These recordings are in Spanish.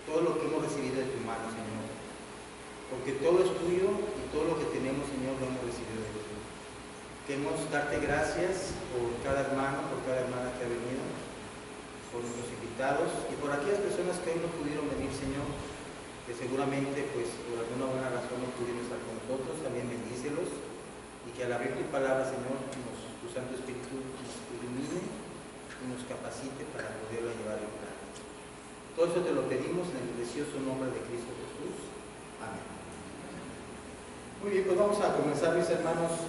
todo lo que hemos recibido de tu mano, Señor, porque todo es tuyo y todo lo que tenemos, Señor, lo hemos recibido de ti. Queremos darte gracias por cada hermano, por cada hermana que ha venido, por nuestros invitados y por aquellas personas que hoy no pudieron venir, Señor, que seguramente pues por alguna buena razón no pudieron estar con nosotros. También bendícelos y que al abrir tu palabra, Señor, tu Santo Espíritu nos ilumine y nos capacite para poderlo llevar en práctica. Todo eso te lo pedimos en el precioso nombre de Cristo Jesús. Amén. Muy bien, pues vamos a comenzar, mis hermanos.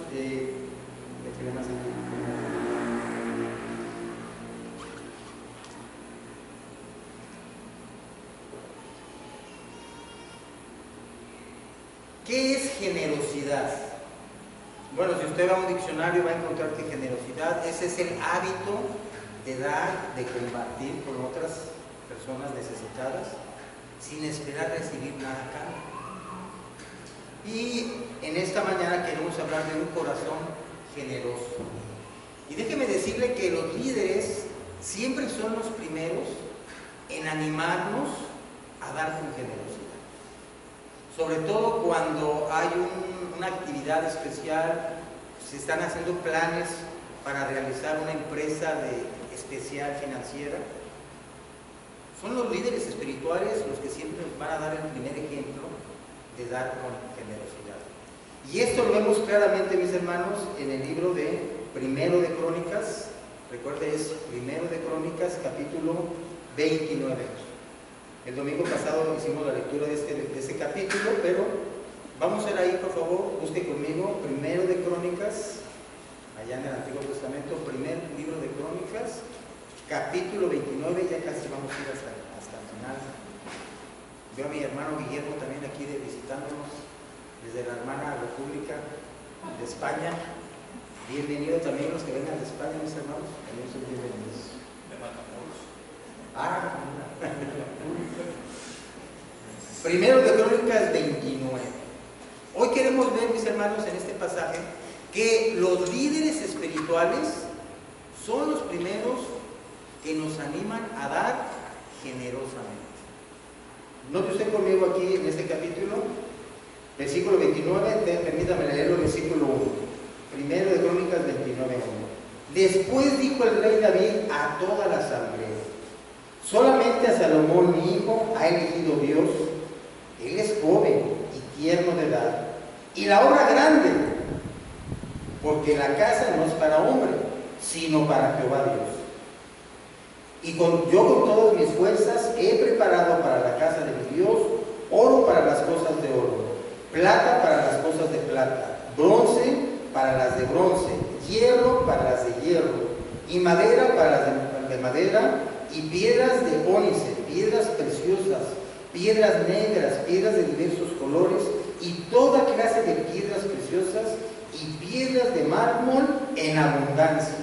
¿Qué es generosidad? Bueno, si usted va a un diccionario va a encontrar que generosidad ese es el hábito de dar, de compartir con otras personas necesitadas sin esperar recibir nada a cambio. Y en esta mañana queremos hablar de un corazón generoso. Y déjeme decirle que los líderes siempre son los primeros en animarnos a dar con generosidad. Sobre todo cuando hay una actividad especial, se están haciendo planes para realizar una empresa especial financiera. Son los líderes espirituales los que siempre van a dar el primer ejemplo de dar con generosidad. Y esto lo vemos claramente, mis hermanos, en el libro de Primero de Crónicas. Recuerde, es Primero de Crónicas, capítulo 29. El domingo pasado hicimos la lectura de ese capítulo, pero vamos a ir ahí, por favor, busque conmigo Primero de Crónicas, allá en el Antiguo Testamento, primer libro de Crónicas, capítulo 29, ya casi vamos a ir hasta el final. Veo a mi hermano Guillermo también aquí visitándonos desde la hermana República de España. Bienvenido también los que vengan de España, mis hermanos, también son bienvenidos. Primero de Crónicas 29. Hoy queremos ver, mis hermanos, en este pasaje que los líderes espirituales son los primeros que nos animan a dar generosamente. Note usted conmigo aquí en este capítulo, versículo 29, permítame leerlo, versículo 1. Primero de Crónicas 29, 1. Después dijo el rey David a toda la asamblea: solamente a Salomón mi hijo ha elegido Dios. Él es joven y tierno de edad, y la obra grande, porque la casa no es para hombre, sino para Jehová Dios. Y yo con todas mis fuerzas he preparado para la casa de mi Dios oro para las cosas de oro, plata para las cosas de plata, bronce para las de bronce, hierro para las de hierro, y madera para las de madera, y piedras de ónice, piedras preciosas, piedras negras, piedras de diversos colores, y toda clase de piedras preciosas, y piedras de mármol en abundancia.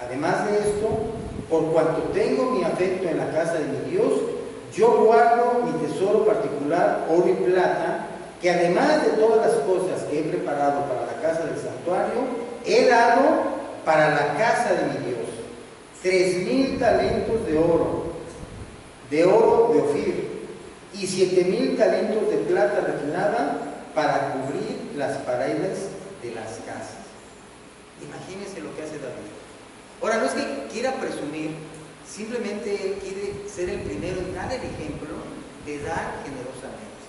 Además de esto, por cuanto tengo mi afecto en la casa de mi Dios, yo guardo mi tesoro particular, oro y plata, que además de todas las cosas que he preparado para la casa del santuario, he dado para la casa de mi Dios 3,000 talentos de oro de Ofir, y 7,000 talentos de plata refinada para cubrir las paredes de las casas. Imagínense lo que hace David. Ahora, no es que quiera presumir, simplemente él quiere ser el primero en dar el ejemplo de dar generosamente.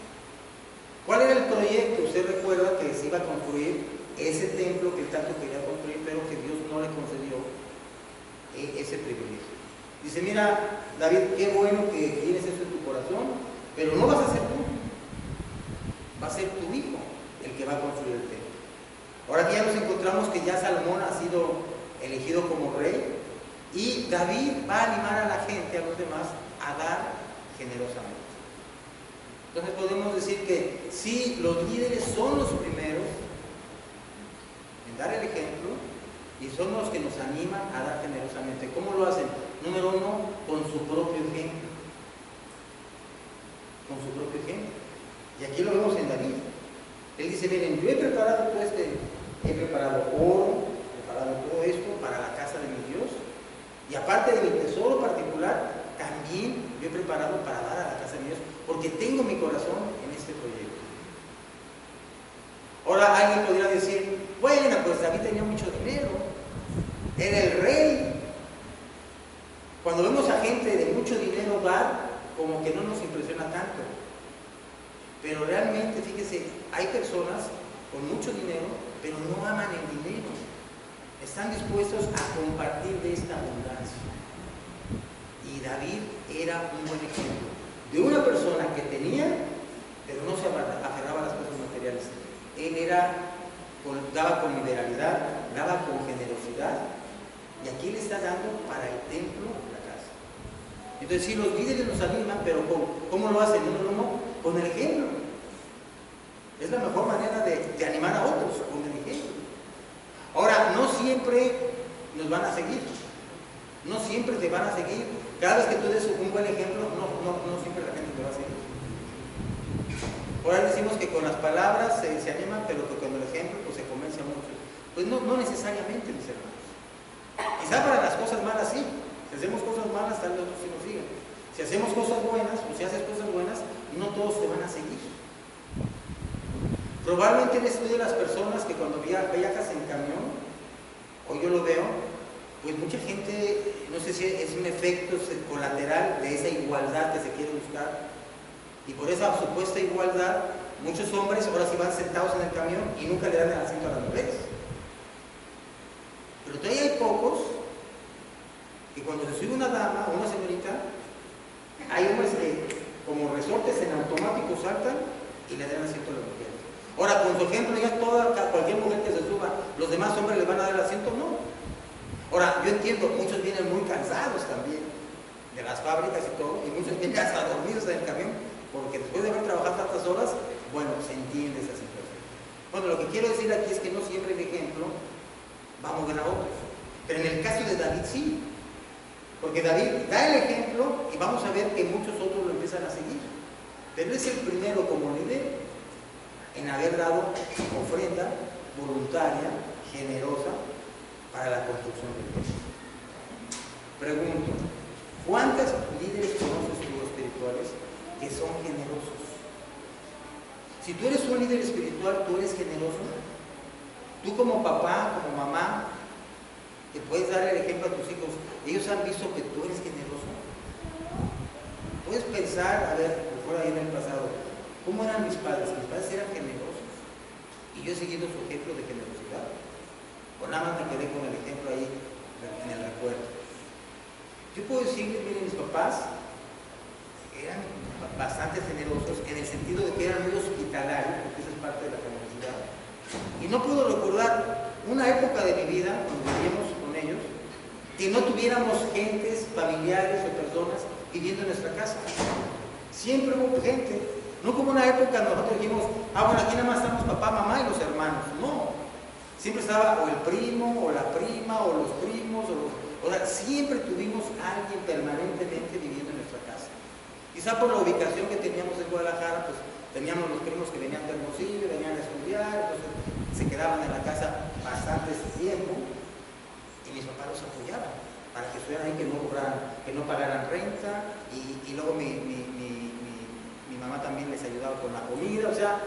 ¿Cuál era el proyecto? Usted recuerda que se iba a construir ese templo que él tanto quería construir, pero que Dios no le concedió ese privilegio. Dice: mira, David, qué bueno que tienes eso en tu corazón, pero no vas a ser tú, va a ser tu hijo el que va a construir el templo. Ahora que ya nos encontramos que ya Salomón ha sido elegido como rey, y David va a animar a la gente, a los demás, a dar generosamente. Entonces podemos decir que sí, los líderes son los primeros en dar el ejemplo y son los que nos animan a dar generosamente. ¿Cómo lo hacen? Número uno, con su propio ejemplo. Con su propio ejemplo. Y aquí lo vemos en David. Él dice: miren, yo he preparado oro, he preparado todo esto para la casa de mi Dios, y aparte de mi tesoro particular, también yo he preparado para dar a la casa de ellos, porque tengo mi corazón en este proyecto. Ahora alguien podría decir, bueno, pues David tenía mucho dinero, era el rey. Cuando vemos a gente de mucho dinero dar, como que no nos impresiona tanto. Pero realmente, fíjese, hay personas con mucho dinero, pero no aman el dinero. Están dispuestos a compartir de esta abundancia. Y David era un buen ejemplo de una persona que tenía, pero no se aferraba a las cosas materiales. Él daba con liberalidad, daba con generosidad, y aquí le está dando para el templo la casa. Entonces, sí, los líderes nos animan, pero ¿cómo lo hacen? No, con el ejemplo. Es la mejor manera de animar a otros, con el ejemplo. Ahora, no siempre nos van a seguir, no siempre te van a seguir. Cada vez que tú des un buen ejemplo, no siempre la gente te va a seguir. Ahora decimos que con las palabras se animan, pero que con el ejemplo pues, se convence a muchos. Pues no necesariamente, mis hermanos. Quizá para las cosas malas sí. Si hacemos cosas malas, tal vez otros sí nos sigan. Si hacemos cosas buenas, o si haces cosas buenas, no todos te van a seguir. Probablemente en estudio de las personas que cuando viajas en camión, o yo lo veo, pues mucha gente, no sé si es un efecto colateral de esa igualdad que se quiere buscar. Y por esa supuesta igualdad, muchos hombres ahora sí van sentados en el camión y nunca le dan el asiento a las mujeres. Pero todavía hay pocos que cuando se sube una dama o una señorita, hay hombres que como resortes en automático saltan y le dan asiento a las mujeres. Ahora, con su ejemplo, digas cualquier mujer que se suba, ¿los demás hombres le van a dar el asiento? No. Ahora, yo entiendo, muchos vienen muy cansados también de las fábricas y todo, y muchos vienen hasta dormidos en el camión, porque después de haber trabajado tantas horas, bueno, se entiende esa situación. Bueno, lo que quiero decir aquí es que no siempre el ejemplo va a mover a otros, pero en el caso de David sí, porque David da el ejemplo y vamos a ver que muchos otros lo empiezan a seguir, pero es el primero como líder en haber dado ofrenda voluntaria, generosa, para la construcción del templo. Pregunto, ¿cuántos líderes conoces tú espirituales que son generosos? Si tú eres un líder espiritual, ¿tú eres generoso? Tú como papá, como mamá, te puedes dar el ejemplo a tus hijos. Ellos han visto que tú eres generoso. Puedes pensar, a ver, por ahí en el pasado, ¿cómo eran mis padres? Mis padres eran generosos y yo he seguido su ejemplo de generosidad. O nada más me quedé con el ejemplo ahí en el recuerdo. Yo puedo decirles, miren, mis papás eran bastante generosos en el sentido de que eran muy hospitalarios, porque esa es parte de la generosidad. Y no puedo recordar una época de mi vida, cuando vivíamos con ellos, que no tuviéramos gentes, familiares o personas viviendo en nuestra casa. Siempre hubo gente. No como una época nosotros dijimos, bueno, aquí nada más estamos papá, mamá y los hermanos. No. Siempre estaba o el primo, o la prima, o los primos, o sea, siempre tuvimos a alguien permanentemente viviendo en nuestra casa. Quizá por la ubicación que teníamos en Guadalajara, pues teníamos los primos que venían de Hermosillo, venían a estudiar, entonces se quedaban en la casa bastante tiempo, y mis papás los apoyaban para que estuvieran ahí, que no pagaran renta, y luego mi mamá también les ayudaba con la comida, o sea.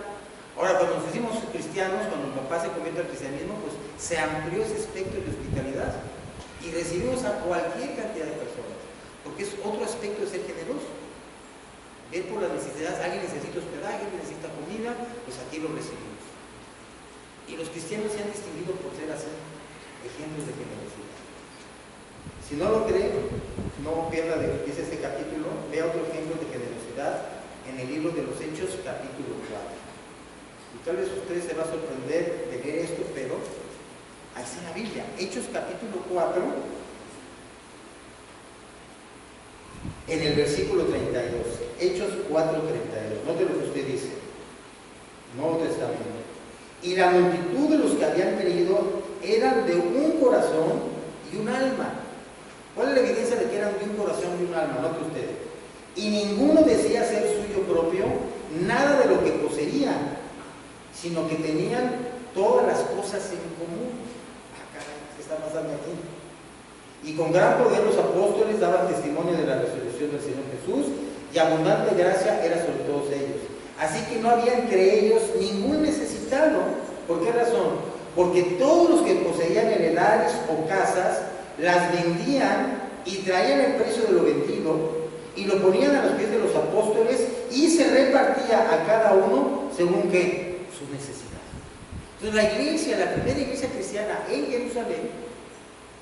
Ahora, cuando nos hicimos cristianos, cuando mi papá se convirtió al cristianismo, pues se amplió ese espectro de hospitalidad y recibimos a cualquier cantidad de personas, porque es otro aspecto de ser generoso. Ver por las necesidades, alguien necesita hospedaje, alguien necesita comida, pues aquí lo recibimos. Y los cristianos se han distinguido por ser así, ejemplos de generosidad. Si no lo cree, no pierda de que es este capítulo, vea otro ejemplo de generosidad en el libro de los Hechos, capítulo 4. Y tal vez usted se va a sorprender de leer esto, pero ahí está en la Biblia. Hechos capítulo 4, en el versículo 32. Hechos 4, 32. Note lo que usted dice. Nuevo Testamento. Y la multitud de los que habían creído eran de un corazón y un alma. ¿Cuál es la evidencia de que eran de un corazón y un alma? Note usted. Y ninguno decía ser suyo propio nada de lo que poseían, sino que tenían todas las cosas en común. ¿Qué está pasando aquí? Y con gran poder los apóstoles daban testimonio de la resurrección del Señor Jesús, y abundante gracia era sobre todos ellos. Así que no había entre ellos ningún necesitado. ¿Por qué razón? Porque todos los que poseían heredades o casas las vendían y traían el precio de lo vendido y lo ponían a los pies de los apóstoles y se repartía a cada uno según que sus necesidades. Entonces la iglesia, la primera iglesia cristiana en Jerusalén,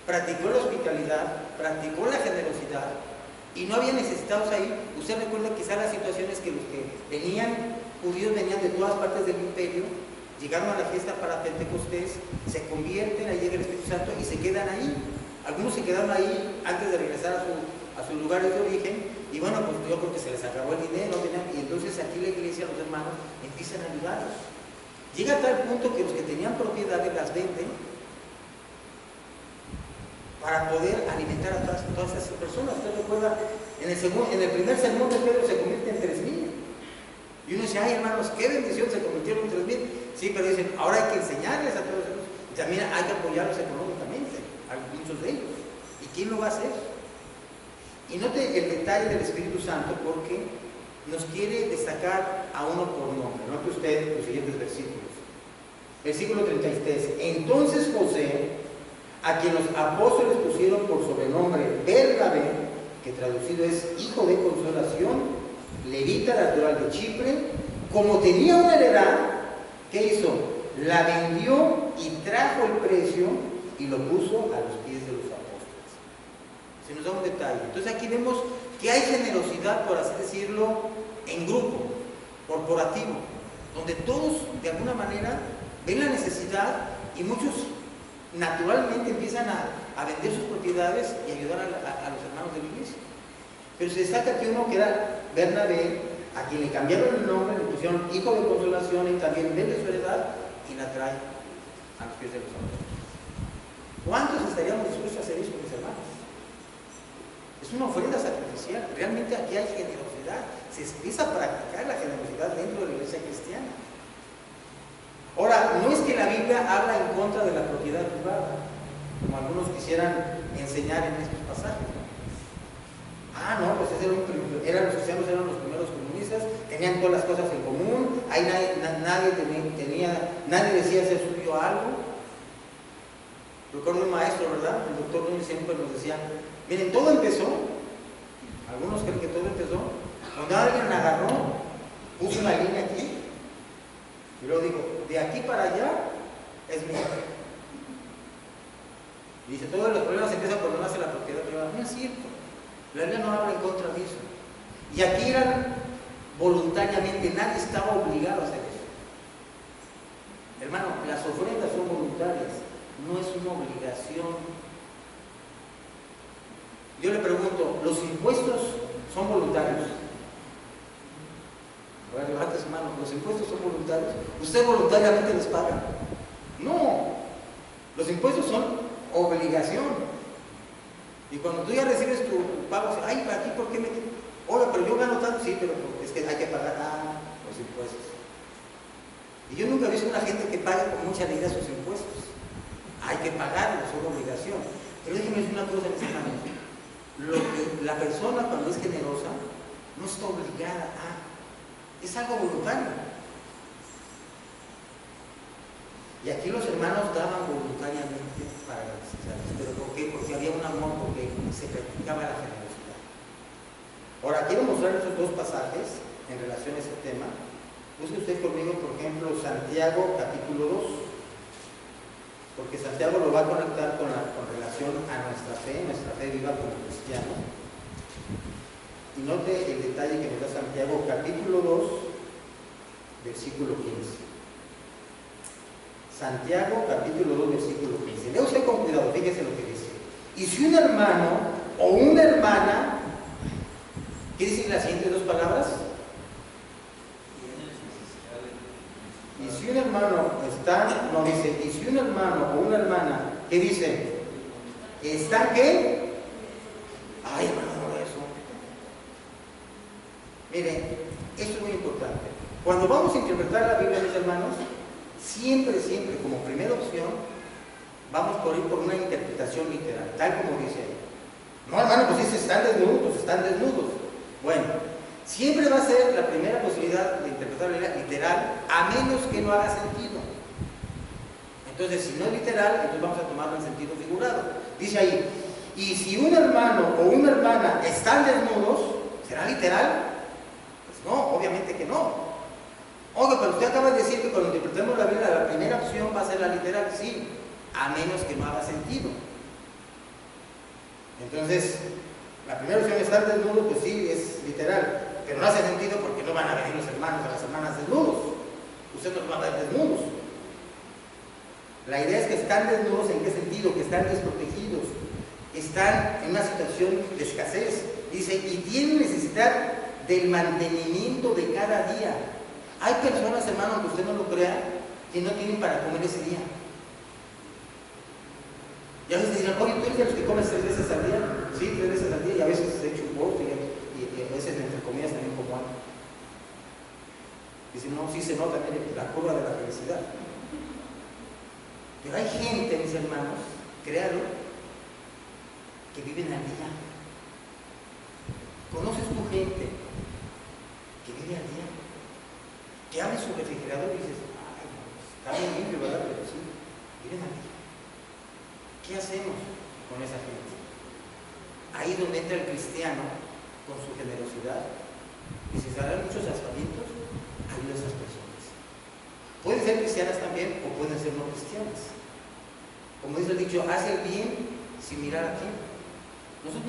practicó la hospitalidad, practicó la generosidad y no había necesitados ahí. Usted recuerda quizás las situaciones que los que venían, judíos venían de todas partes del imperio, llegaron a la fiesta para Pentecostés, se convierten, ahí llega el Espíritu Santo y se quedan ahí. Algunos se quedaron ahí antes de regresar a sus lugares de origen y bueno, pues yo creo que se les acabó el dinero y entonces aquí la iglesia, los hermanos, empiezan a ayudarlos. Llega a tal punto que los que tenían propiedades las venden para poder alimentar a todas esas personas. Usted recuerda, en el primer sermón de Pedro se convierte en 3,000. Y uno dice, ay hermanos, qué bendición, se convirtieron en 3,000. Sí, pero dicen, ahora hay que enseñarles a todos ellos. Y también hay que apoyarlos económicamente, a muchos de ellos. ¿Y quién lo va a hacer? Y note el detalle del Espíritu Santo porque nos quiere destacar a uno por nombre. Note usted los siguientes versículos. Versículo 33. Entonces José, a quien los apóstoles pusieron por sobrenombre Bernabé, que traducido es hijo de consolación, levita natural de Chipre, como tenía una heredad, ¿qué hizo? La vendió y trajo el precio y lo puso a los pies de los apóstoles. Se nos da un detalle. Entonces aquí vemos que hay generosidad, por así decirlo, en grupo, corporativo, donde todos de alguna manera ven la necesidad y muchos naturalmente empiezan a vender sus propiedades y ayudar a los hermanos de la iglesia. Pero se destaca aquí uno que era Bernabé, a quien le cambiaron el nombre, le pusieron hijo de consolación y también vende su heredad y la trae a los pies de los apóstoles. ¿Cuántos estaríamos dispuestos a hacer eso, mis hermanos? Es una ofrenda sacrificial. Realmente aquí hay generosidad. Se empieza a practicar la generosidad dentro de la iglesia cristiana. Ahora, no es que la Biblia habla en contra de la propiedad privada, como algunos quisieran enseñar en estos pasajes. Ah, no, pues los cristianos eran los primeros comunistas, tenían todas las cosas en común, ahí nadie decía ser suyo algo. Recuerdo un maestro, ¿verdad? El doctor Núñez siempre nos decía, miren, todo empezó, algunos creen que todo empezó, cuando alguien agarró, puso una línea aquí, y luego dijo, de aquí para allá es mío. Y dice, todos los problemas empiezan cuando nace la propiedad privada. No es cierto. La Biblia no habla en contra de eso. Y aquí eran voluntariamente, nadie estaba obligado a hacer eso. Hermano, las ofrendas son voluntarias, no es una obligación. Yo le pregunto, ¿los impuestos son voluntarios? Ahora levante su mano, ¿los impuestos son voluntarios? ¿Usted voluntariamente les paga? No, los impuestos son obligación. Y cuando tú ya recibes tu pago, ay, ¿para aquí por qué me...? Oye, pero yo gano tanto, sí, pero es que hay que pagar los impuestos. Y yo nunca he visto a una gente que pague con mucha alegría sus impuestos. Hay que pagarlos, son obligación. Pero déjenme decir una cosa, mis hermanos. La persona cuando es generosa no está obligada a... Es algo voluntario. Y aquí los hermanos daban voluntariamente para las necesidades. ¿Pero por qué? Porque había un amor, porque se practicaba la generosidad. Ahora, quiero mostrar estos dos pasajes en relación a este tema. Busque usted conmigo, por ejemplo, Santiago capítulo 2, porque Santiago lo va a conectar con relación a nuestra fe viva como cristianos. Y note el detalle que nos da Santiago capítulo 2, versículo 15. Santiago capítulo 2, versículo 15. Lea usted con cuidado, fíjese lo que dice. Y si un hermano o una hermana, ¿qué dicen las siguientes dos palabras? Y si un hermano está, no dice, y si un hermano o una hermana, ¿qué dice? ¿Están qué? Ay, hermano, no eso. Miren, esto es muy importante. Cuando vamos a interpretar la Biblia, mis hermanos, siempre, como primera opción, vamos por ir por una interpretación literal, tal como dice ahí. No, hermano, pues dice, están desnudos. Bueno, Siempre va a ser la primera posibilidad de interpretar literal, a menos que no haga sentido. Entonces, si no es literal, entonces vamos a tomarlo en sentido figurado. Dice ahí, y si un hermano o una hermana están desnudos, ¿será literal? Pues no, obviamente que no. Oiga, pero usted acaba de decir que cuando interpretemos la Biblia, la primera opción va a ser la literal. Sí, a menos que no haga sentido. Entonces, la primera opción, estar desnudo, pues sí, es literal. Pero no hace sentido porque no van a venir los hermanos o las hermanas desnudos. Usted no los va a ver desnudos. La idea es que están desnudos, ¿en qué sentido? Que están desprotegidos, están en una situación de escasez. Dice, y tienen necesidad del mantenimiento de cada día. Hay personas, hermano, aunque usted no lo crea, que no tienen para comer ese día. Y a veces dicen, oye, ¿tú eres de los que comes 3 veces al día? Sí, 3 veces al día, y a veces he hecho un poco, y a veces entre comidas también como algo. Dicen, no, sí se nota, mire, la curva de la felicidad. Pero hay gente, mis hermanos, créalo, que viven al día. ¿Conoces tu gente que vive al día? Que abre su refrigerador y dices, ay, no, está bien limpio, ¿verdad? Pero sí, viven al día. ¿Qué hacemos con esa gente? Ahí donde entra el cristiano con su generosidad y si se darán muchos aspavientos, ayuda a esas personas. Pueden ser cristianas también o pueden ser no cristianas. Como dice el dicho, haz el bien sin mirar a quién. Nosotros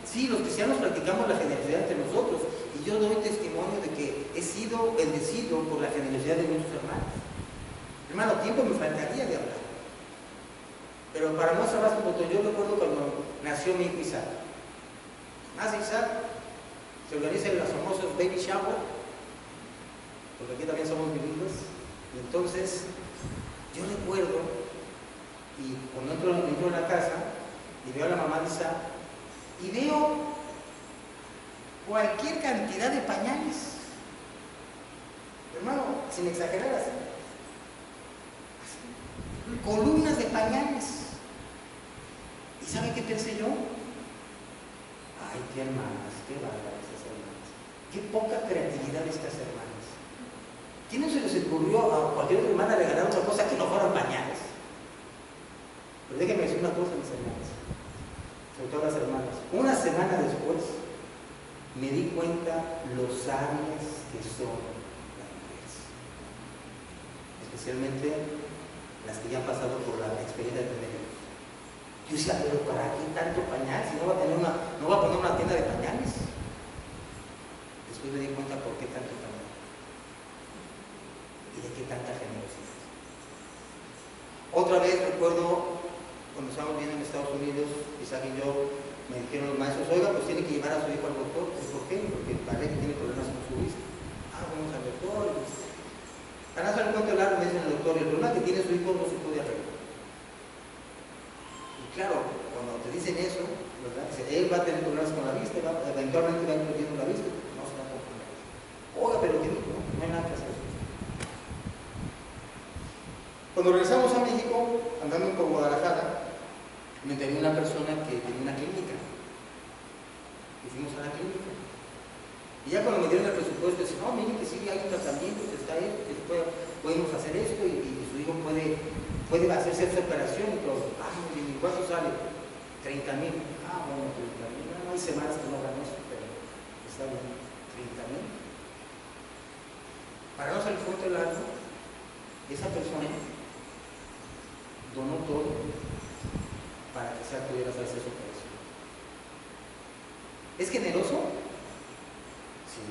sí, los cristianos practicamos la generosidad entre nosotros y yo doy testimonio de que he sido bendecido por la generosidad de muchos hermanos. Hermano, tiempo me faltaría de hablar. Pero para muestra más como yo recuerdo cuando nació mi hijo Isaac. Nace Isaac, se organizan los famosos baby shower, porque aquí también somos bilingües. Y entonces, yo recuerdo, y cuando entro en la casa, y veo a la mamá de Isaac, y veo cualquier cantidad de pañales. Hermano, sin exagerar así. Columnas de pañales. ¿Y sabe qué pensé yo? Ay, qué hermanas, qué bárbaras esas hermanas. Qué poca creatividad estas hermanas. ¿Quién no se les ocurrió a cualquier otra hermana regalar otra cosa que no fueran pañales? Pero déjenme decir una cosa, mis hermanas, sobre todo las hermanas. Una semana después me di cuenta lo sabias que son las mujeres, especialmente las que ya han pasado por la experiencia de tener hijos. Yo decía, pero ¿para qué tanto pañal? Si no va a poner una tienda de pañales. Después me di cuenta por qué tanto pañal y de qué tanta generosidad. Otra vez recuerdo cuando estábamos viendo en Estados Unidos, Isaac y yo, me dijeron los maestros, oiga, pues tiene que llevar a su hijo al doctor. ¿Por qué? Porque parece que tiene problemas con su vista. Vamos al doctor. Para hacer el cuento largo, me dicen el doctor, el problema que tiene su hijo no se puede arreglar. Y claro, cuando te dicen eso, ¿verdad? Él va a tener problemas con la vista, eventualmente va a ir perdiendo la vista, no se va a componer. Oiga, pero ¿qué dijo? No hay nada que hacer. Cuando regresamos a México, andando por Guadalajara, me enteré una persona que tenía una clínica. Y fuimos a la clínica. Y ya cuando me dieron el presupuesto, dicen, no, miren que sí, hay tratamientos, está esto, que podemos hacer esto y su hijo puede hacerse esta operación y todo. Muy bien, ¿y cuánto sale? 30,000. Bueno, 30,000. No hay semanas que no hagan eso, pero está bien. 30,000. Para no hacer el cuento largo, esa persona donó todo para que Isaac pudiera hacerse su operación. ¿Es generoso? Sí.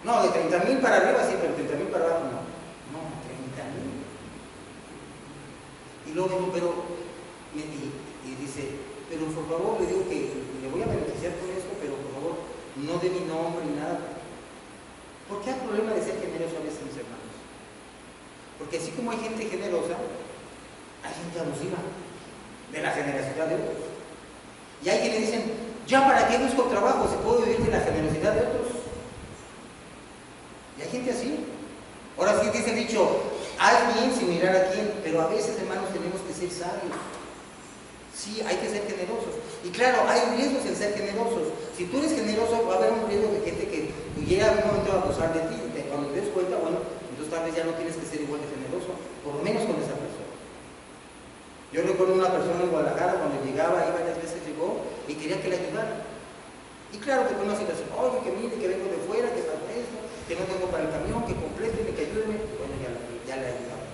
No, de 30,000 para arriba sí, pero 30,000 para abajo no. No, 30,000. Y luego digo, pero, y dice, pero por favor, le digo que le voy a beneficiar con esto, pero por favor, no dé mi nombre ni nada. ¿Por qué hay problema de ser generoso a veces, mis hermanos? Porque así como hay gente generosa, hay gente abusiva de la generosidad de otros. Y hay quienes dicen, ya para qué busco trabajo si puedo vivir de la generosidad de otros. Y hay gente así. Ahora sí dice el dicho, haz bien sin mirar a quién, pero a veces, hermanos, tenemos que ser sabios. Sí, hay que ser generosos. Y claro, hay riesgos en ser generosos. si tú eres generoso, va a haber un riesgo de gente que llega a un momento a abusar de ti. Cuando te des cuenta, bueno, entonces tal vez ya no tienes que ser igual de generoso, por lo menos con esa persona. Yo recuerdo una persona en Guadalajara, cuando llegaba, ahí varias veces llegó y quería que le ayudara. Y claro que fue una situación, oye, que mire, que vengo de fuera, que pasa esto, que no tengo para el camión, que compléteme, que ayúdeme. Bueno, ya le ayudaba.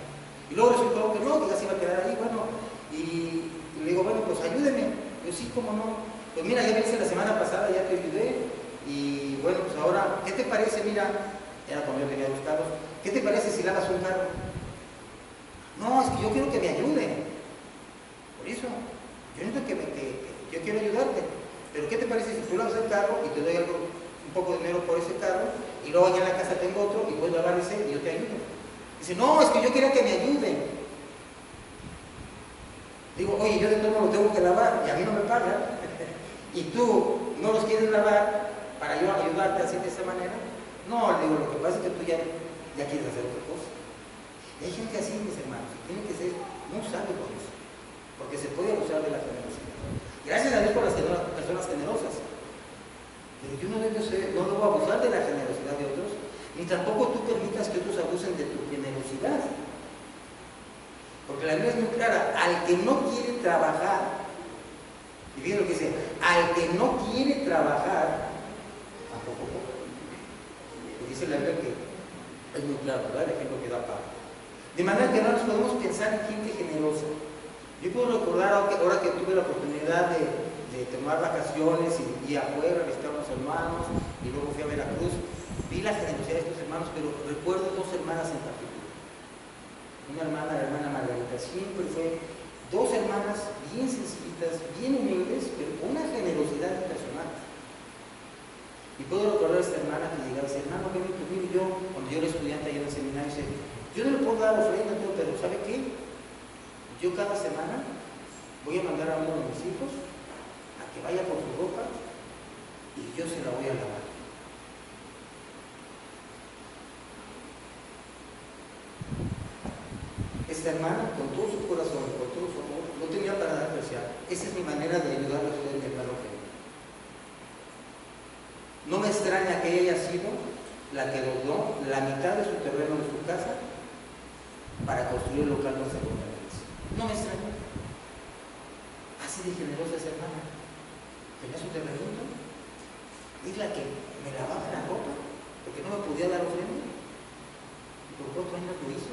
Y luego resultó que no, que ya se iba a quedar ahí, bueno, y le digo, bueno, pues ayúdeme. Yo sí, cómo no. Pues mira, ya viniste la semana pasada, ya te ayudé, y bueno, pues ahora, ¿qué te parece? Mira, era cuando yo tenía los carros, ¿qué te parece si lavas un carro? No, es que yo quiero que me ayude. Por eso, yo necesito yo quiero ayudarte. Pero ¿qué te parece si tú lavas el carro y te doy algo, un poco de dinero por ese carro, y luego allá en la casa tengo otro y puedes lavar ese y yo te ayudo? Dice, no, es que yo quiero que me ayuden. Digo, oye, yo de todo modo lo tengo que lavar y a mí no me pagan. Y tú no los quieres lavar para yo ayudarte así de esa manera. No, le digo, lo que pasa es que tú ya quieres hacer otra cosa. Y hay gente así, mis hermanos, tiene que ser muy sabio con eso, porque se puede abusar de la generosidad. Gracias a Dios por las personas generosas, pero yo no debo abusar de la generosidad de otros, ni tampoco tú permitas que otros abusen de tu generosidad. Porque la Biblia es muy clara, al que no quiere trabajar, y fíjense lo que dice, al que no quiere trabajar, tampoco poco. Dice la Biblia que es muy claro, ¿verdad? El ejemplo que da Pablo. De manera que no nos podemos pensar en gente generosa. Yo puedo recordar ahora que tuve la oportunidad de tomar vacaciones y afuera, visitar a unos hermanos, y luego fui a Veracruz, vi la generosidad de estos hermanos, pero recuerdo dos hermanas en particular. Una hermana, la hermana Margarita, siempre fue dos hermanas bien sencillitas, bien humildes, pero con una generosidad personal. Y puedo recordar a esta hermana que llegaba y decía, hermano, ven conmigo. Yo, cuando yo era estudiante allá en el seminario, decía, yo no le puedo dar ofrenda, pero ¿sabe qué? Yo cada semana voy a mandar a uno de mis hijos a que vaya por su ropa y yo se la voy a lavar. Esta hermana, con todo su corazón, con todo su amor, no tenía para dar preciar. Esa es mi manera de ayudar a ustedes, mi hermano. No me extraña que ella haya sido la que donó la mitad de su terreno de su casa para construir el local donde se congregó. No me extraña. Así de generosa esa hermana. Tenía su terrenito. Es la que me lavaba la ropa porque no me podía dar ofrenda. Y por 4 años lo hizo.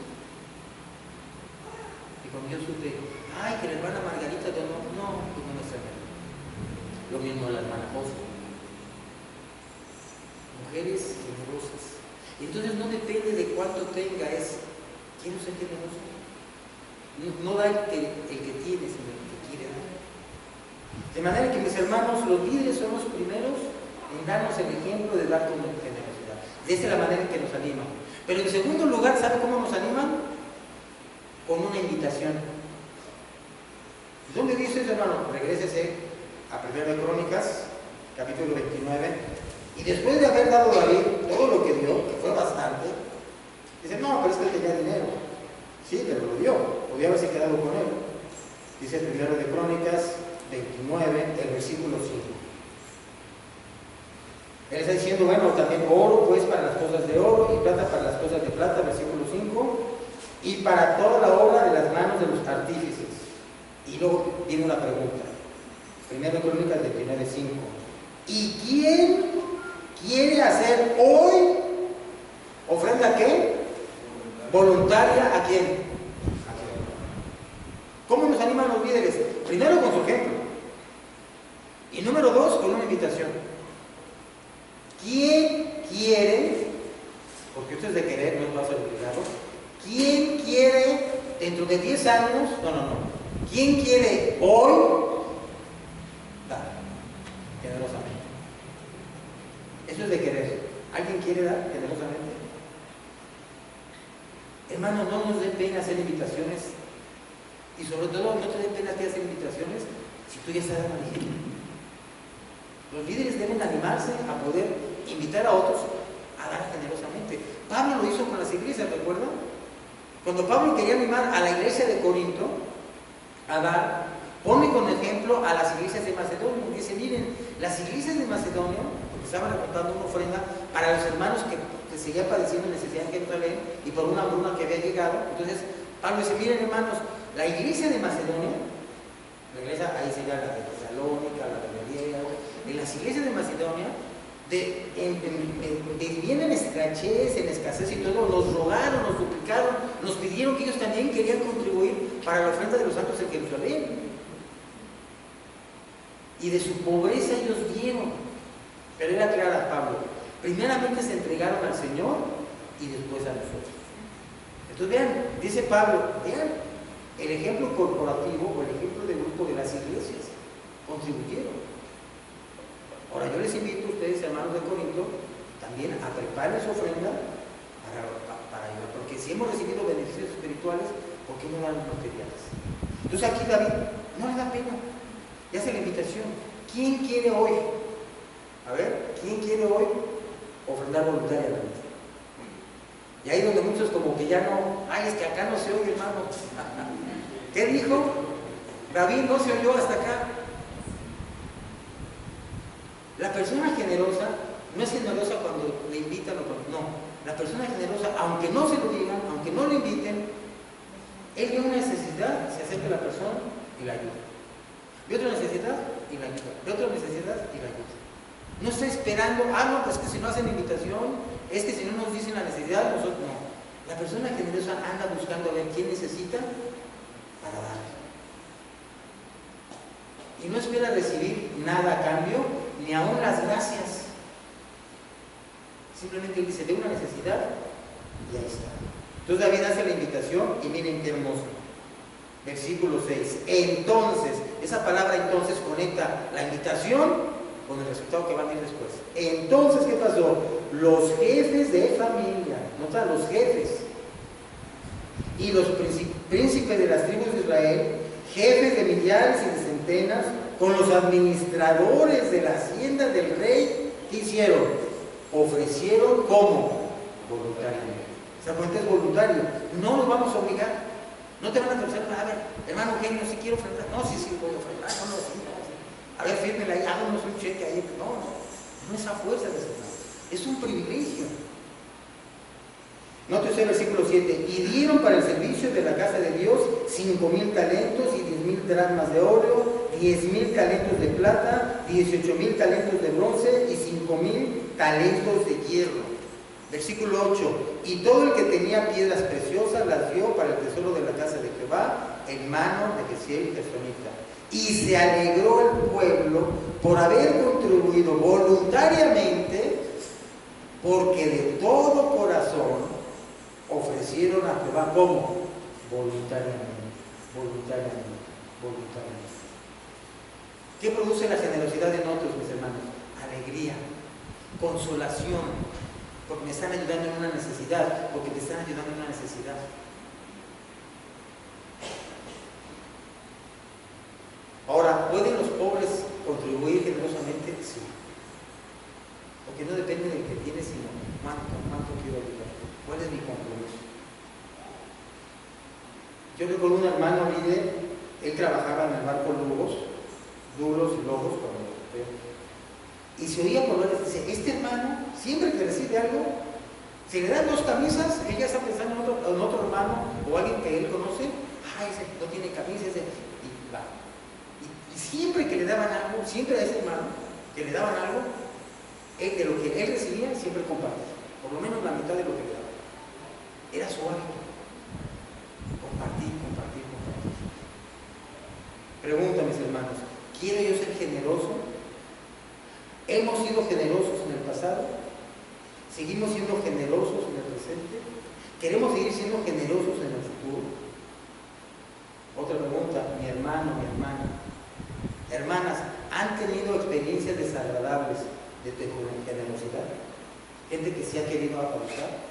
Y cuando yo supe, ay, que la hermana Margarita donó, no, pues no me extraña. Lo mismo la hermana José. Mujeres generosas. Entonces no depende de cuánto tenga, es quiero ser generoso. No da el que tiene, sino el que quiere dar. De manera que, mis hermanos, los líderes son los primeros en darnos el ejemplo de dar con generosidad. De esa es la manera en que nos animan. Pero en segundo lugar, ¿sabe cómo nos animan? Con una invitación. ¿Dónde dice eso, hermano? Regrésese a 1 de Crónicas, capítulo 29. Y después de haber dado David todo lo que dio, que fue bastante, dice, no, pero es que él tenía dinero. Sí, pero lo dio, podía haberse quedado con él. Dice 1 de Crónicas 29, el versículo 5. Él está diciendo, bueno, también oro pues para las cosas de oro y plata para las cosas de plata, versículo 5, y para toda la obra de las manos de los artífices. Y luego viene una pregunta. 1 de Crónicas 29, 5. ¿Y quién quiere hacer hoy ofrenda a qué? Voluntaria a quién? ¿Cómo nos animan los líderes? Primero con su ejemplo. Y número 2, con una invitación. ¿Quién quiere? Porque esto es de querer, no va a ser obligado. ¿Quién quiere dentro de 10 años? No. ¿Quién quiere hoy dar generosamente? Eso es de querer. ¿Alguien quiere dar generosamente? Hermano, no nos dé pena hacer invitaciones. Y sobre todo, no te dé pena que hacer invitaciones si tú ya estás dando el ejemplo. Los líderes deben animarse a poder invitar a otros a dar generosamente. Pablo lo hizo con las iglesias, ¿recuerdan? Cuando Pablo quería animar a la iglesia de Corinto a dar, Pone con ejemplo a las iglesias de Macedonia. Dice, miren, las iglesias de Macedonia, porque estaban reportando una ofrenda para los hermanos que seguían padeciendo necesidad en Jerusalén y por una hambruna que había llegado. Entonces, Pablo dice, miren hermanos, la iglesia de Macedonia, la iglesia ahí sería la de Tesalónica, la de Berea, en las iglesias de Macedonia, vivían en estrechez, en escasez y todo, nos rogaron, nos suplicaron, nos pidieron que ellos también querían contribuir para la ofrenda de los santos en Jerusalén. Y de su pobreza ellos dieron. Pero era clara, Pablo, primeramente se entregaron al Señor y después a nosotros. Entonces vean, dice Pablo, vean el ejemplo corporativo o el ejemplo del grupo de las iglesias. Contribuyeron. Ahora yo les invito a ustedes, hermanos de Corinto, también a preparar su ofrenda para ayudar. Porque si hemos recibido beneficios espirituales, ¿por qué no dan los materiales? Entonces aquí David no le da pena. Y hace la invitación. ¿Quién quiere hoy? A ver, ¿quién quiere hoy ofrendar voluntariamente? Y ahí donde muchos como que ya no, ay, es que acá no se oye, hermano. ¿Qué dijo? David no se oyó hasta acá. La persona generosa no es generosa cuando le invitan o cuando no. La persona generosa, aunque no se lo digan, aunque no le inviten, él ve una necesidad, se acerca a la persona y la ayuda. Ve otra necesidad y la ayuda. Ve otra necesidad y la ayuda. No está esperando, no, pues que si no hacen invitación, es que si no nos dicen la necesidad, nosotros no. La persona generosa anda buscando a ver quién necesita para darle. Y no espera recibir nada a cambio, ni aún las gracias. Simplemente él dice, ve una necesidad y ahí está. Entonces David hace la invitación y miren qué hermoso. Versículo 6. Entonces, esa palabra entonces conecta la invitación con el resultado que va a venir después. Entonces, ¿qué pasó? Los jefes de familia, nota, los jefes y los príncipes de las tribus de Israel, jefes de millares y de centenas, con los administradores de la hacienda del rey, ¿qué hicieron? Ofrecieron como voluntariamente. ¿Se cuenta? Es voluntario. No los vamos a obligar. No te van a ofrecer, a ver, hermano Eugenio, si quiero ofrendar. No, sí, voy a ofrendar. No, sí. A ver, fírmela ahí, háganos un cheque ahí. No es a fuerza de ser nada. Es un privilegio. Nótese el versículo 7. Y dieron para el servicio de la casa de Dios 5,000 talentos y 10,000 dracmas de oro, 10,000 talentos de plata, 18,000 talentos de bronce y 5,000 talentos de hierro. Versículo 8. Y todo el que tenía piedras preciosas las dio para el tesoro de la casa de Jehová en mano de Gesiel Gesonita. Y se alegró el pueblo por haber contribuido voluntariamente, porque de todo corazón ofrecieron a Jehová como voluntariamente. ¿Qué produce la generosidad en otros, mis hermanos? Alegría, consolación, porque me están ayudando en una necesidad, porque te están ayudando en una necesidad. Ahora, ¿pueden los pobres contribuir generosamente? Sí. Porque no depende del que tiene, sino cuánto quiero ayudar. ¿Cuál es mi compromiso? Yo recuerdo un hermano líder, él trabajaba en el barco Duros y Lobos, y se oía por varios, dice, este hermano, siempre que recibe algo, si le dan 2 camisas, él ya está pensando en otro hermano o alguien que él conoce, ese no tiene camisa, y va. Y siempre que le daban algo, siempre a ese hermano que le daban algo, de lo que él recibía, siempre compartía, por lo menos la mitad de lo que le daban. Era su hábito. Compartir. Pregunta, mis hermanos, ¿quiero yo ser generoso? ¿Hemos sido generosos en el pasado? ¿Seguimos siendo generosos en el presente? ¿Queremos seguir siendo generosos en el futuro? Otra pregunta, mi hermano, mi hermana. Hermanas, ¿han tenido experiencias desagradables de tu generosidad? Gente que se ha querido abusar.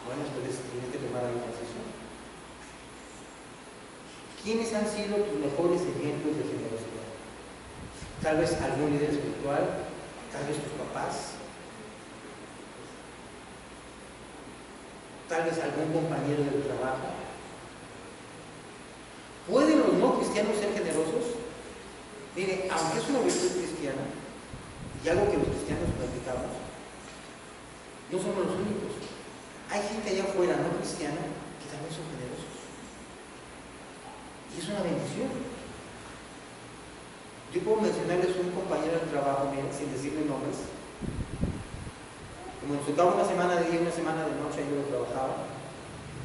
Bueno, entonces tienes que tomar alguna decisión. ¿Quiénes han sido tus mejores ejemplos de generosidad? Tal vez algún líder espiritual, tal vez tus papás, tal vez algún compañero del trabajo. ¿Pueden los no cristianos ser generosos? Mire, aunque es una virtud cristiana, y algo que los cristianos practicamos, no somos los únicos. Hay gente allá afuera no cristiana que también son generosos. Y es una bendición. Yo puedo mencionarles un compañero de trabajo, miren, sin decirle nombres. Como nos tocaba una semana de día y una semana de noche, yo lo trabajaba.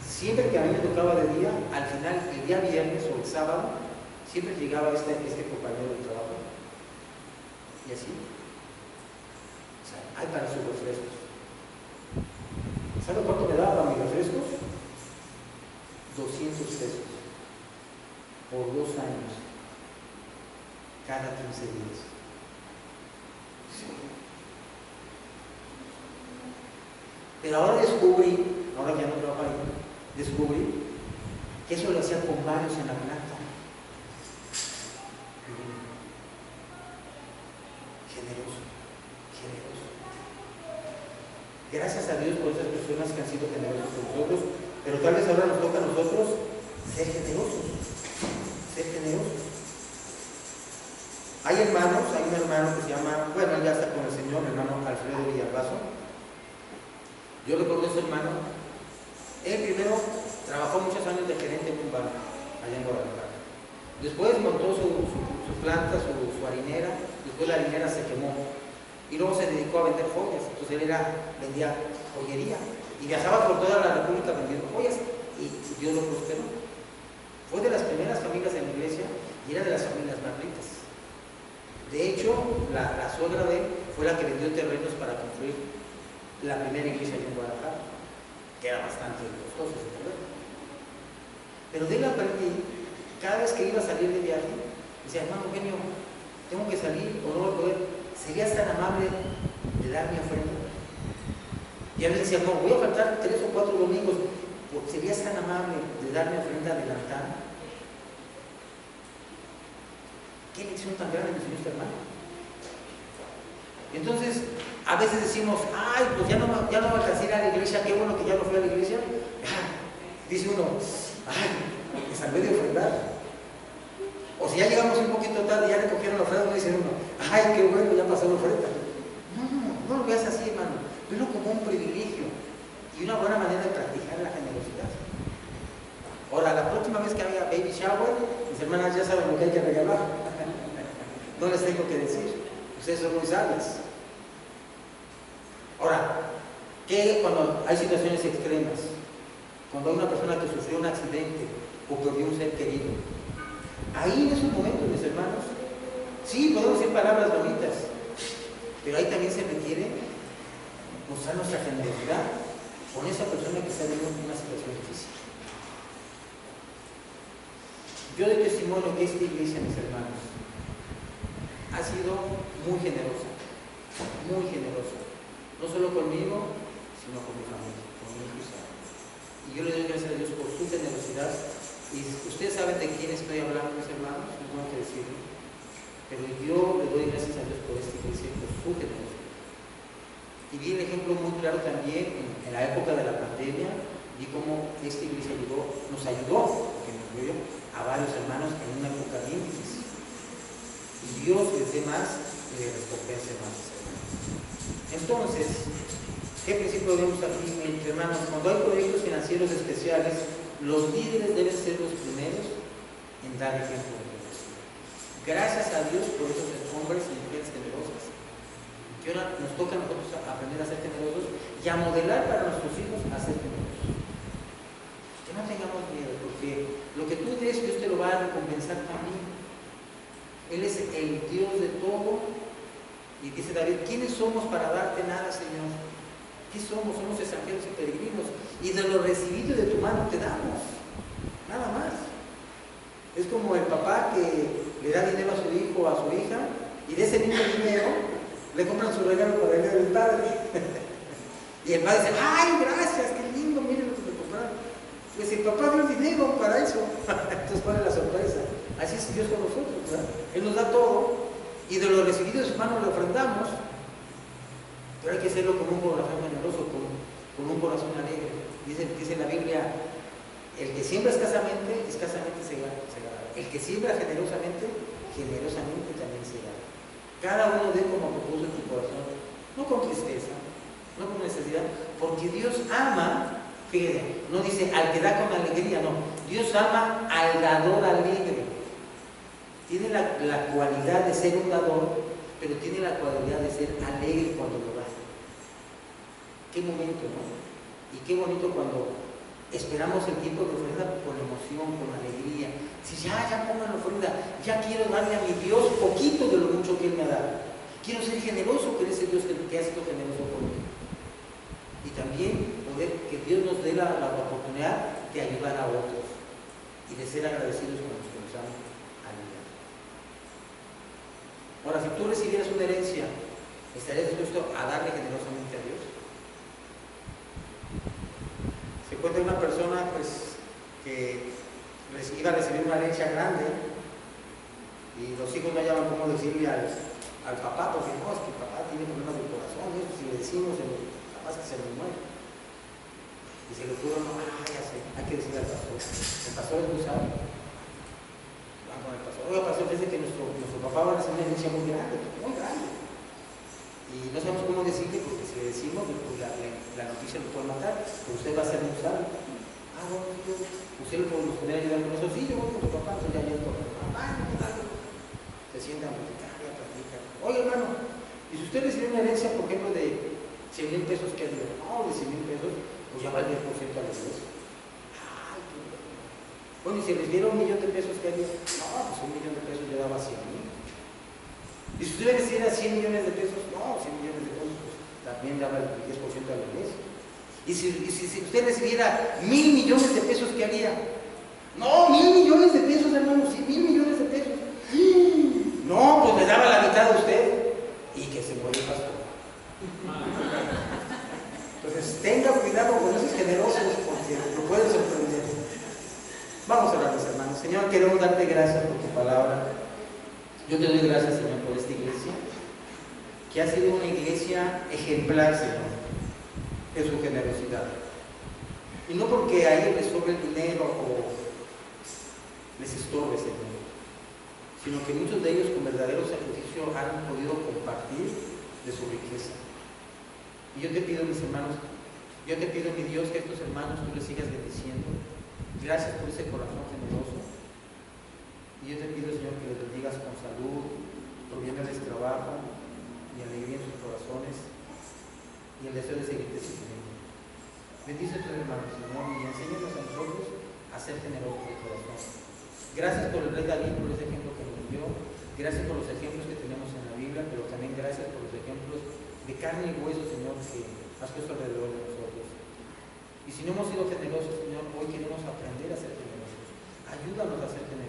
Siempre que a mí me tocaba de día, al final, el día viernes o el sábado, siempre llegaba este compañero de trabajo. Y así. O sea, hay para sus refrescos. ¿Sabe cuánto me daba para mis refrescos? 200 pesos. Por 2 años. Cada 15 días. Sí. Pero ahora descubrí, ahora que ya no trabajo ahí, descubrí que eso lo hacía con varios en la planta. Generoso, generoso. Gracias a Dios por esas personas que han sido generosos con nosotros, pero tal vez ahora nos toca a nosotros ser generosos, ser generosos. Hay hermanos, hay un hermano que se llama, bueno, ya está con el Señor, el hermano Alfredo Villalbazo. Yo recuerdo a ese hermano. Él primero trabajó muchos años de gerente en un banco allá en Guadalajara. Después montó su planta, su harinera. Después la harinera se quemó y luego se dedicó a vender joyas. Entonces él vendía joyería y viajaba por toda la República vendiendo joyas y Dios lo prosperó. Fue de las primeras familias en la iglesia y era de las familias más ricas. De hecho, la suegra de él fue la que vendió terrenos para construir la primera iglesia en Guadalajara, que era bastante costoso ese terreno. Pero de él aprendí, cada vez que iba a salir de viaje, decía, hermano Eugenio, tengo que salir o no voy a poder, ¿serías tan amable de dar mi ofrenda? Y a veces decía, no, voy a faltar 3 o 4 domingos, ¿serías tan amable de dar mi ofrenda adelantada? ¿Qué lección tan grande me enseñó este hermano? Entonces, a veces decimos, ay, pues ya no va a alcanzar a la iglesia, qué bueno que ya no fui a la iglesia. Dice uno, ay, me salvé de ofrendar. O si ya llegamos un poquito tarde y ya recogieron la ofrenda, dice uno, ay, qué bueno, ya pasó la ofrenda. No lo veas así, hermano. Velo como un privilegio y una buena manera de practicar la generosidad. Ahora, la próxima vez que haya baby shower, mis hermanas ya saben lo que hay que regalar. No les tengo que decir. Ustedes son muy sabias. Ahora, ¿qué cuando hay situaciones extremas? Cuando hay una persona que sufrió un accidente o perdió un ser querido. Ahí en esos momentos, mis hermanos, sí, podemos decir palabras bonitas, pero ahí también se requiere mostrar nuestra generosidad con esa persona que está viviendo una situación difícil. Yo doy testimonio que esta iglesia, mis hermanos, ha sido muy generosa, no solo conmigo, sino con mi familia, con mi hija. Y yo le doy gracias a Dios por su generosidad. Y ustedes saben de quién estoy hablando, mis hermanos, no tengo que decirlo, pero yo le doy gracias a Dios por esta iglesia y por su generosidad. Y vi el ejemplo muy claro también en la época de la pandemia, vi cómo esta iglesia nos ayudó, porque nos dio a varios hermanos en una época bien difícil. Y Dios les dé más y les recompense más. Entonces, ¿qué principio vemos aquí, entre hermanos? Cuando hay proyectos financieros especiales, los líderes deben ser los primeros en dar ejemplo de Dios. Gracias a Dios por esos hombres y mujeres generosas. Que ahora nos toca a nosotros aprender a ser generosos y a modelar para nuestros hijos a ser generosos. Que no tengamos miedo, porque lo que tú des, Dios te lo va a recompensar también. Él es el Dios de todo. Y dice David, ¿quiénes somos para darte nada, Señor? ¿Qué somos? Somos extranjeros y peregrinos. Y de lo recibido de tu mano te damos. Nada más. Es como el papá que le da dinero a su hijo o a su hija y de ese mismo dinero le compran su regalo para el día del padre. Y el padre dice, ¡ay, gracias! ¡Qué lindo! Miren lo que me compraron. Pues el papá dio el dinero para eso. Entonces, ¿cuál es la sorpresa? Así es Dios con nosotros, ¿verdad? Él nos da todo y de lo recibido de su mano le ofrendamos. Pero hay que hacerlo con un corazón generoso, con un corazón alegre. Dice en la Biblia, el que siembra escasamente segará. El que siembra generosamente, generosamente también será. Cada uno dé como propuso en su corazón, no con tristeza, no con necesidad, porque Dios ama, fíjate, no dice al que da con alegría, no. Dios ama al dador alegre. Tiene la cualidad de ser un dador, pero tiene la cualidad de ser alegre cuando lo da. Qué momento, ¿no? Y qué bonito cuando esperamos el tiempo de ofrenda con emoción, con alegría. Si ya pongan la ofrenda, ya quiero darle a mi Dios poquito de lo mucho que Él me ha dado. Quiero ser generoso, que ese Dios que ha sido generoso por mí. Y también poder que Dios nos dé la oportunidad de ayudar a otros y de ser agradecidos con los que nos han ayudado. Ahora, si tú recibieras una herencia, ¿estarías dispuesto a darle generosamente a Dios? Se cuenta una persona pues que iba a recibir una herencia grande y los hijos no hallaban cómo decirle al papá, porque no, es que el papá tiene problemas del corazón, y eso si le decimos, capaz que se le muere. Y se le ocurre, no, ya sé, hay que decirle al pastor. El pastor es muy sabio. Van con el pastor, oiga pastor, dice que nuestro papá va a recibir una herencia muy grande. Y no sabemos cómo decirle, porque si le decimos, pues la noticia lo puede matar, pero usted va a ser muy sabio. Ah, bueno, usted lo podemos poner a ayudar con nosotros. Sí, yo voy con tu papá, entonces ya llego con tu papá. Se sientan a platicar, ya platican. Oye, hermano, y si usted recibe una herencia, por ejemplo, de 100,000 pesos, ¿qué haría? No, de 100,000 pesos, pues ya va el 10% a la iglesia. Ay, qué bueno. Bueno, y si les diera 1,000,000 de pesos, ¿qué haría? No, pues 1,000,000 de pesos ya daba 100,000. Y si usted le recibiera 100 millones de pesos, no, 100 millones de pesos, pues también daba el 10% a la iglesia. Y si usted recibiera 1,000 millones de pesos, ¿qué haría? No, 1,000 millones de pesos, hermano, sí, 1,000 millones de pesos. No, pues le daba la mitad a usted y que se muere el pastor. Entonces, tenga cuidado con esos generosos porque lo pueden sorprender. Vamos a orar, mis hermanos. Señor, queremos darte gracias por tu palabra. Yo te doy gracias, Señor, por esta iglesia, que ha sido una iglesia ejemplar, Señor, en su generosidad. Y no porque a ellos les sobre el dinero o les estorbe, Señor, sino que muchos de ellos con verdadero sacrificio han podido compartir de su riqueza. Y yo te pido, mis hermanos, yo te pido, mi Dios, que a estos hermanos tú les sigas bendiciendo. Gracias por ese corazón generoso. Y yo te pido, Señor, que les bendigas con salud, proviéndoles trabajo y alegría en sus corazones y el deseo de seguirte sirviendo. Bendice a tus hermanos, Señor, y enséñanos a nosotros a ser generosos de corazón. Gracias por el rey David, por ese ejemplo que nos dio. Gracias por los ejemplos que tenemos en la Biblia, pero también gracias por los ejemplos de carne y hueso, Señor, que has puesto alrededor de nosotros. Y si no hemos sido generosos, Señor, hoy queremos aprender a ser generosos. Ayúdanos a ser generosos.